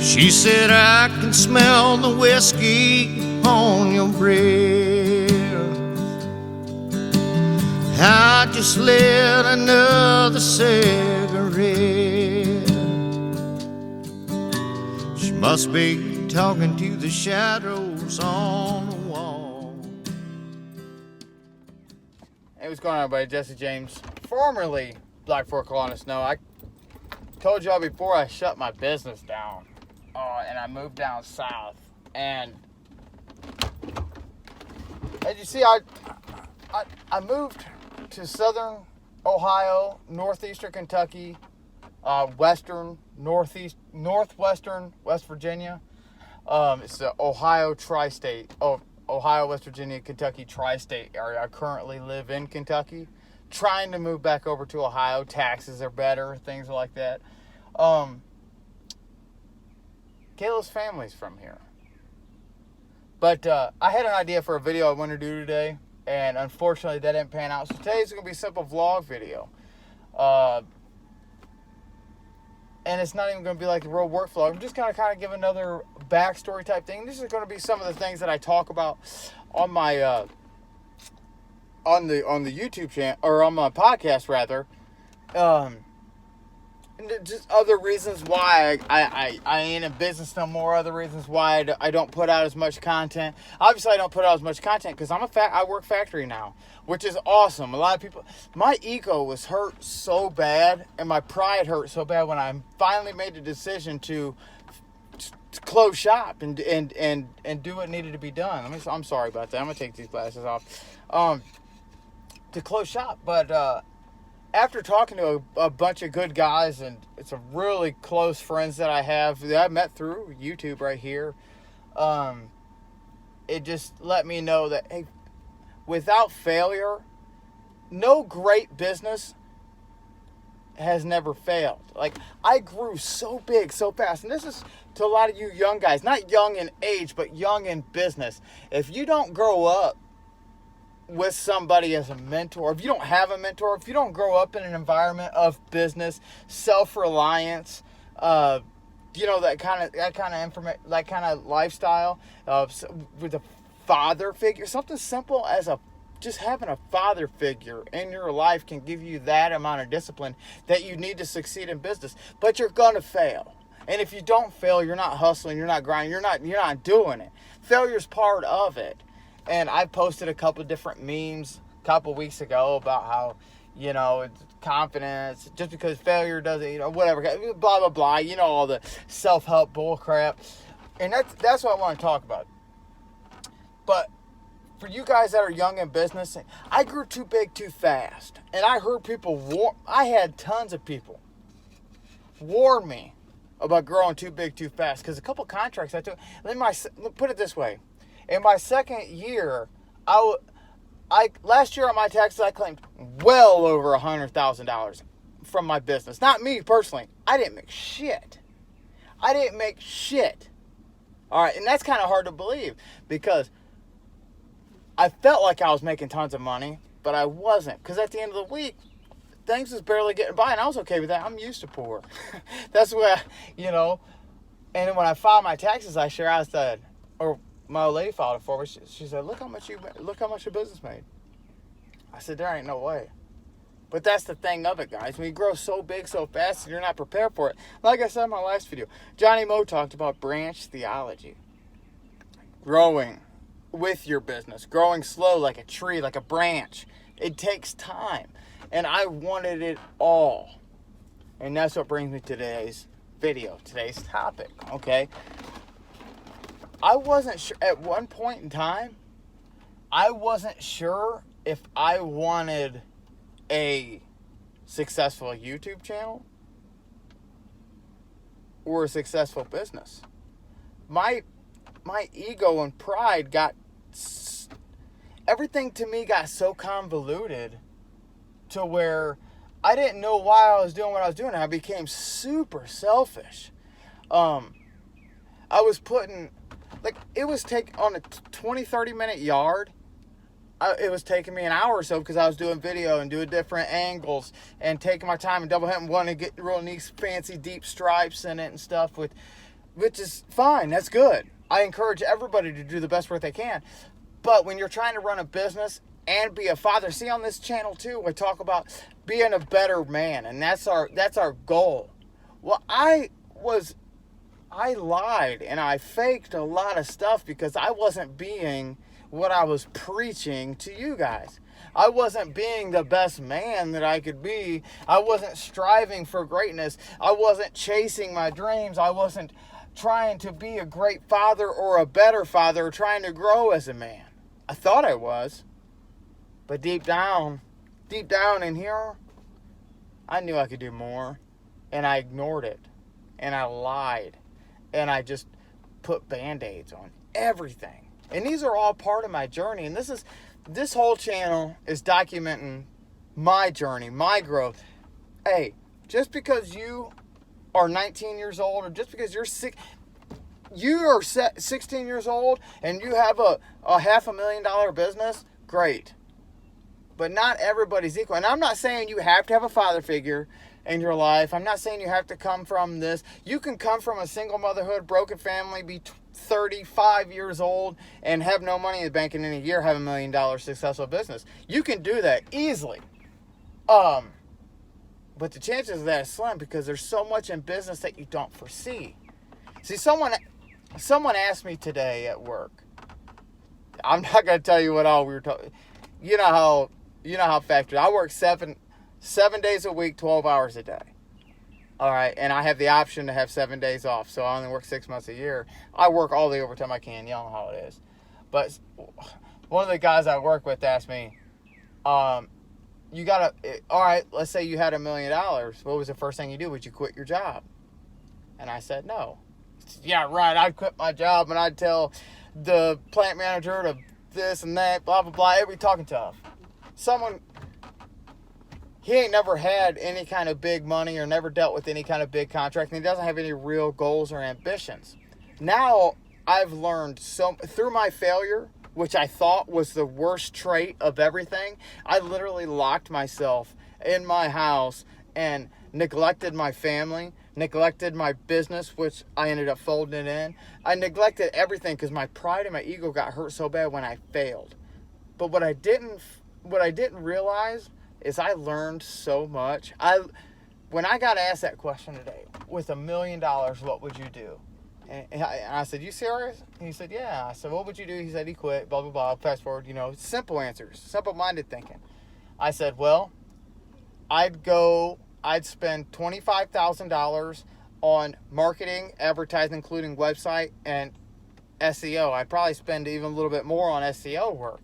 She said, I can smell the whiskey on your breath. I just lit another cigarette. She must be talking to the shadows on the wall. Hey, what's going on, everybody? Jesse James, formerly Black Fork Lawn and Snow. I told y'all before I shut my business down, and I moved down south. And as you see, I moved to southern Ohio, northeastern Kentucky, northwestern West Virginia. It's the Ohio tri-state, Ohio, West Virginia, Kentucky tri-state area. I currently live in Kentucky, trying to move back over to Ohio. Taxes are better, things like that. Kayla's family's from here. But I had an idea for a video I want to do today, and unfortunately that didn't pan out. So today's going to be a simple vlog video. And it's not even going to be like a real work vlog. I'm just going to kind of give another backstory type thing. This is going to be some of the things that I talk about on my on the YouTube channel, or on my podcast rather. And just other reasons why I ain't in business no more. Other reasons why I don't put out as much content. Obviously, I don't put out as much content because I work factory now, which is awesome. A lot of people, my ego was hurt so bad, and my pride hurt so bad when I finally made the decision to close shop and do what needed to be done. I'm sorry about that. I'm gonna take these glasses off. To close shop, but after talking to a bunch of good guys, and it's a really close friends that I have that I met through YouTube right here, it just let me know that, hey, without failure, no great business has never failed. Like, I grew so big so fast, and this is to a lot of you young guys, not young in age, but young in business. If you don't grow up with somebody as a mentor, if you don't have a mentor, if you don't grow up in an environment of business, self-reliance, that kind of lifestyle, with a father figure, something simple as just having a father figure in your life can give you that amount of discipline that you need to succeed in business. But you're gonna fail. And if you don't fail, you're not hustling, you're not grinding, you're not doing it. Failure's part of it. And I posted a couple different memes a couple weeks ago about how, it's confidence, just because failure doesn't, whatever, blah, blah, blah, all the self-help bull crap. And that's what I want to talk about. But for you guys that are young in business, I grew too big too fast. And I heard I had tons of people warn me about growing too big too fast. Because a couple contracts I took, put it this way. In my second year, last year on my taxes, I claimed well over $100,000 from my business. Not me personally. I didn't make shit. All right, and that's kind of hard to believe because I felt like I was making tons of money, but I wasn't. Because at the end of the week, things was barely getting by, and I was okay with that. I'm used to poor. That's what, And then when I filed my taxes last year, I said, my old lady filed it for me. She said, look how much your business made. I said, there ain't no way. But that's the thing of it, guys. When you grow so big so fast and you're not prepared for it. Like I said in my last video, Johnny Moe talked about branch theology. Growing with your business. Growing slow like a tree, like a branch. It takes time. And I wanted it all. And that's what brings me to today's video, today's topic, okay? I wasn't sure, at one point in time, I wasn't sure if I wanted a successful YouTube channel or a successful business. My ego and pride everything to me got so convoluted to where I didn't know why I was doing what I was doing. I became super selfish. I was putting, it was on a 20-30 minute yard. It was taking me an hour or so because I was doing video and doing different angles and taking my time and double hitting, wanting to get real nice, fancy, deep stripes in it and stuff with which is fine. That's good. I encourage everybody to do the best work they can. But when you're trying to run a business and be a father, see on this channel too, we talk about being a better man, and that's our goal. Well, I lied and I faked a lot of stuff because I wasn't being what I was preaching to you guys. I wasn't being the best man that I could be. I wasn't striving for greatness. I wasn't chasing my dreams. I wasn't trying to be a great father or a better father or trying to grow as a man. I thought I was. But deep down in here, I knew I could do more. And I ignored it. And I lied. And I just put Band-Aids on everything. And these are all part of my journey. And this whole channel is documenting my journey, my growth. Hey, just because you are 19 years old or just because you're 16 years old and you have a $500,000 business, great. But not everybody's equal. And I'm not saying you have to have a father figure in your life. I'm not saying you have to come from this. You can come from a single motherhood, broken family, be 35 years old, and have no money in the bank, and in a year have $1 million successful business. You can do that easily. But the chances of that is slim because there's so much in business that you don't foresee. See, someone asked me today at work. I'm not going to tell you what all we were talking. You know how factory. I work seven days a week, 12 hours a day. All right, and I have the option to have 7 days off, so I only work 6 months a year. I work all the overtime I can. Y'all know how it is. But one of the guys I work with asked me, all right, let's say you had $1 million. What was the first thing you do? Would you quit your job? And I said, no. He said, yeah, right. I'd quit my job, and I'd tell the plant manager to this and that, blah, blah, blah. Everybody talking tough. He ain't never had any kind of big money or never dealt with any kind of big contract, and he doesn't have any real goals or ambitions. Now, I've learned through my failure, which I thought was the worst trait of everything. I literally locked myself in my house and neglected my family, neglected my business, which I ended up folding it in. I neglected everything because my pride and my ego got hurt so bad when I failed. But what I didn't realize is I learned so much. When I got asked that question today, with $1 million, what would you do? And I said, you serious? And he said, yeah. I said, what would you do? He said, he quit, blah, blah, blah. Fast forward, simple answers, simple-minded thinking. I said, well, I'd spend $25,000 on marketing, advertising, including website, and SEO. I'd probably spend even a little bit more on SEO work.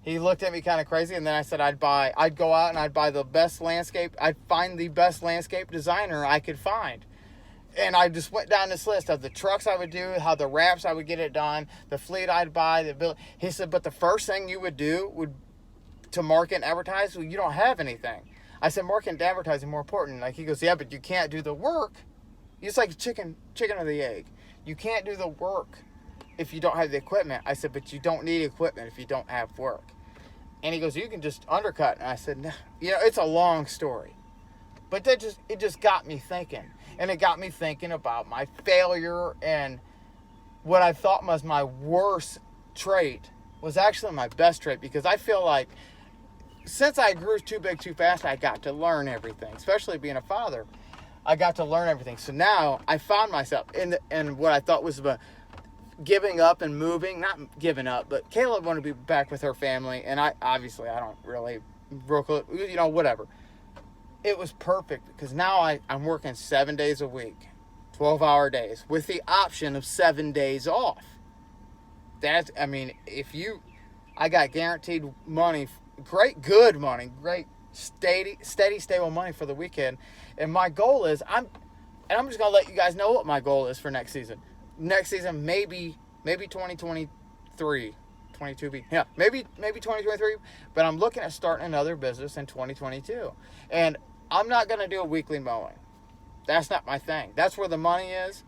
He looked at me kind of crazy, and then I said I'd go out and I'd buy the best landscape. I'd find the best landscape designer I could find. And I just went down this list of the trucks I would do, how the wraps I would get it done, the fleet I'd buy, He said, but the first thing you would do to market and advertise, well, you don't have anything. I said, market and advertising more important. He goes, yeah, but you can't do the work. It's like chicken or the egg. You can't do the work if you don't have the equipment. I said, but you don't need equipment if you don't have work. And he goes, you can just undercut. And I said, no, it's a long story. But it just got me thinking. And it got me thinking about my failure, and what I thought was my worst trait was actually my best trait, because I feel like since I grew too big too fast, I got to learn everything, especially being a father. I got to learn everything. So now I found myself in what I thought was giving up and moving. Not giving up, but Caleb wanted to be back with her family, and I don't really, whatever. It was perfect because now I'm working 7 days a week, 12-hour days, with the option of 7 days off. I got guaranteed money, good money, great, steady, stable money for the weekend. And my goal is, I'm just going to let you guys know what my goal is for next season. Next season, maybe 2023, 22B. Yeah, maybe 2023, but I'm looking at starting another business in 2022. And I'm not going to do a weekly mowing. That's not my thing. That's where the money is.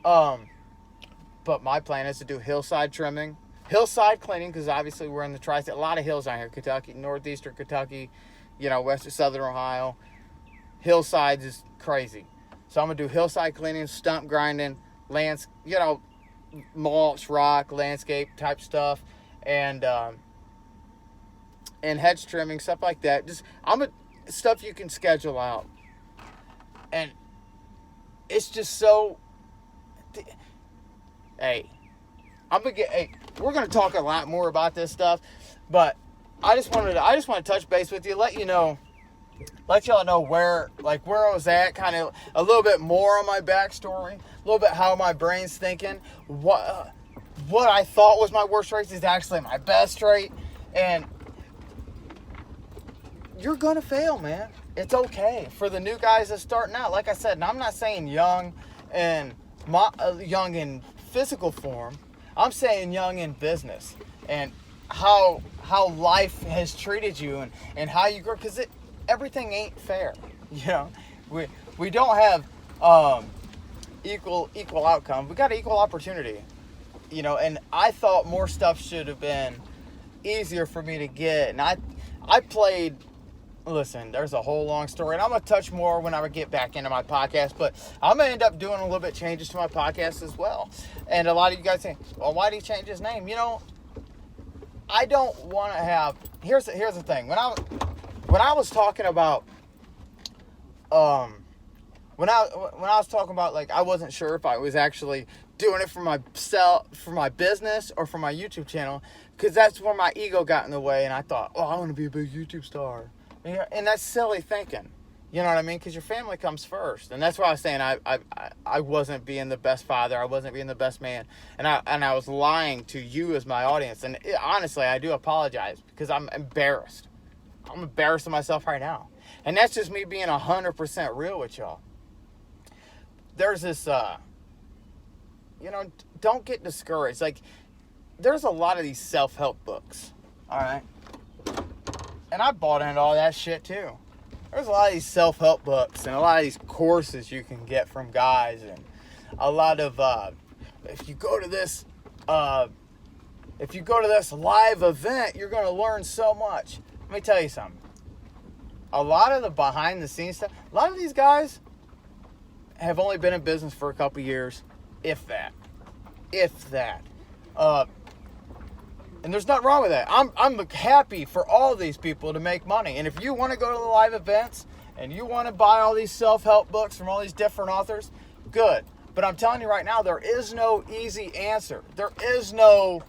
But my plan is to do hillside trimming, hillside cleaning, because obviously we're in the tri-state. A lot of hills out here. Kentucky, northeastern Kentucky, western, southern Ohio. Hillsides is crazy. So I'm going to do hillside cleaning, stump grinding, mulch, rock, landscape type stuff, and hedge trimming, stuff like that. Just stuff you can schedule out, and it's just so. Hey, we're gonna talk a lot more about this stuff, but I just want to touch base with you, let y'all know where I was at, kind of a little bit more on my backstory, a little bit how my brain's thinking, what I thought was my worst trait is actually my best trait, and you're gonna fail, man. It's okay for the new guys that's starting out. Like I said, and I'm not saying young in physical form. I'm saying young in business and how life has treated you and how you grow, because everything ain't fair. We don't have equal outcome. We got equal opportunity. And I thought more stuff should have been easier for me to get. And I played. Listen, there's a whole long story, and I'm going to touch more when I get back into my podcast, but I'm going to end up doing a little bit changes to my podcast as well. And a lot of you guys say, well, why did he change his name? I don't want to have, here's the thing. When I was talking about, when I was talking about, I wasn't sure if I was actually doing it for my business or for my YouTube channel, because that's where my ego got in the way, and I thought, oh, I want to be a big YouTube star. And that's silly thinking. You know what I mean? Because your family comes first. And that's why I was saying I wasn't being the best father. I wasn't being the best man. And I was lying to you as my audience. And honestly, I do apologize because I'm embarrassed. I'm embarrassed of myself right now. And that's just me being 100% real with y'all. There's this, don't get discouraged. There's a lot of these self-help books. All right? And I bought into all that shit too. There's a lot of these self-help books and a lot of these courses you can get from guys, and a lot of if you go to this live event, you're going to learn so much. Let me tell you something. A lot of the behind the scenes stuff, a lot of these guys have only been in business for a couple years, if that. And there's nothing wrong with that. I'm happy for all these people to make money. And if you want to go to the live events and you want to buy all these self-help books from all these different authors, good. But I'm telling you right now, there is no easy answer. There is no,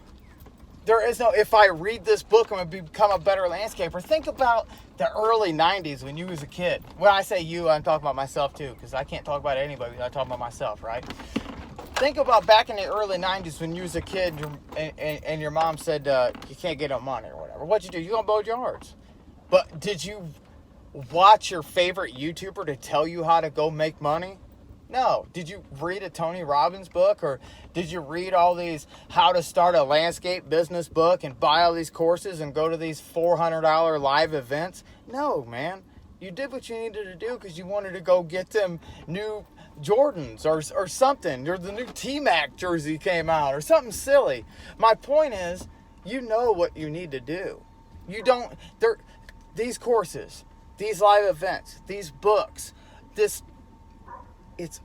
if I read this book, I'm going to become a better landscaper. Think about the early 90s when you was a kid. When I say you, I'm talking about myself too, because I can't talk about anybody. I'm talking about myself, right? Think about back in the early 90s when you was a kid and your mom said you can't get no money or whatever. What'd you do? You gonna mow yards. But did you watch your favorite YouTuber to tell you how to go make money? No. Did you read a Tony Robbins book, or did you read all these how to start a landscape business book and buy all these courses and go to these $400 live events? No, man. You did what you needed to do because you wanted to go get them new Jordans or something, or the new T-Mac jersey came out or something silly. My point is, you know what you need to do. These courses, these live events, these books, it's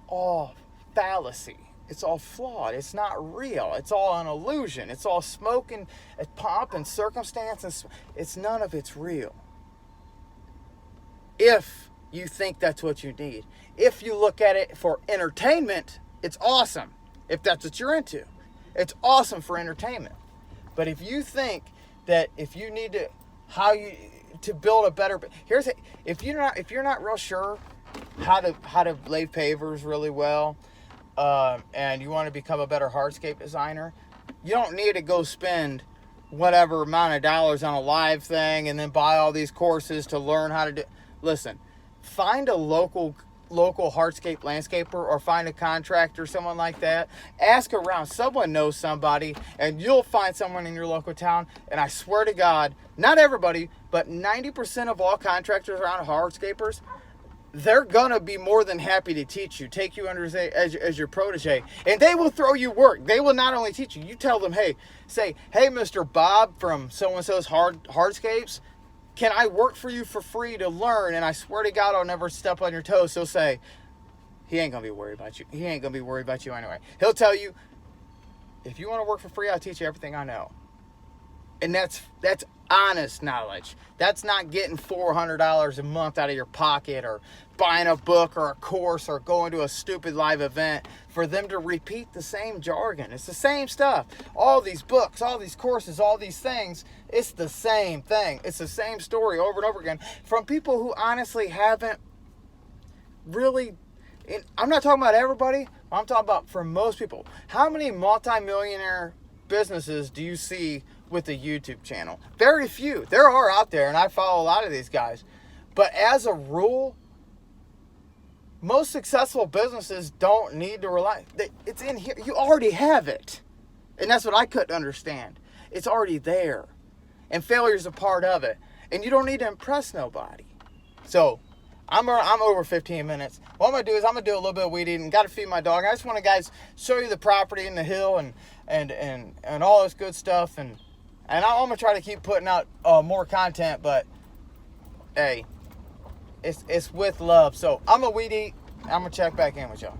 all fallacy. It's all flawed. It's not real. It's all an illusion. It's all smoke and pomp and circumstance. It's none of it's real. If you think that's what you need. If you look at it for entertainment, it's awesome. If that's what you're into, it's awesome for entertainment. But if you think that if you need to build a better, if you're not real sure how to lay pavers really well, and you want to become a better hardscape designer, you don't need to go spend whatever amount of dollars on a live thing and then buy all these courses to learn how to do. Listen, find a local hardscape landscaper, or find a contractor, someone like that. Ask around. Someone knows somebody, and you'll find someone in your local town. And I swear to God, not everybody, but 90% of all contractors around hardscapers, they're going to be more than happy to teach you, take you under as your protege, and they will throw you work. They will not only teach you, you tell them, hey, Mr. Bob from so-and-so's hardscapes, can I work for you for free to learn? And I swear to God, I'll never step on your toes. So say, he ain't gonna be worried about you. He ain't gonna be worried about you anyway. He'll tell you, if you want to work for free, I'll teach you everything I know. And that's honest knowledge. That's not getting $400 a month out of your pocket, or buying a book or a course, or going to a stupid live event for them to repeat the same jargon. It's the same stuff. All these books, all these courses, all these things, it's the same thing. It's the same story over and over again from people who honestly haven't really... I'm not talking about everybody. I'm talking about for most people. How many multimillionaire businesses do you see with a YouTube channel? Very few. There are out there, and I follow a lot of these guys. But as a rule, most successful businesses don't need to rely. It's in here. You already have it. And that's what I couldn't understand. It's already there. And failure is a part of it. And you don't need to impress nobody. So, I'm over 15 minutes. What I'm going to do is I'm going to do a little bit of weed eating. Got to feed my dog. I just want to, guys, show you the property and the hill and all this good stuff. And I'm going to try to keep putting out more content. But, hey, it's with love. So, I'm going to weed eat. I'm going to check back in with y'all.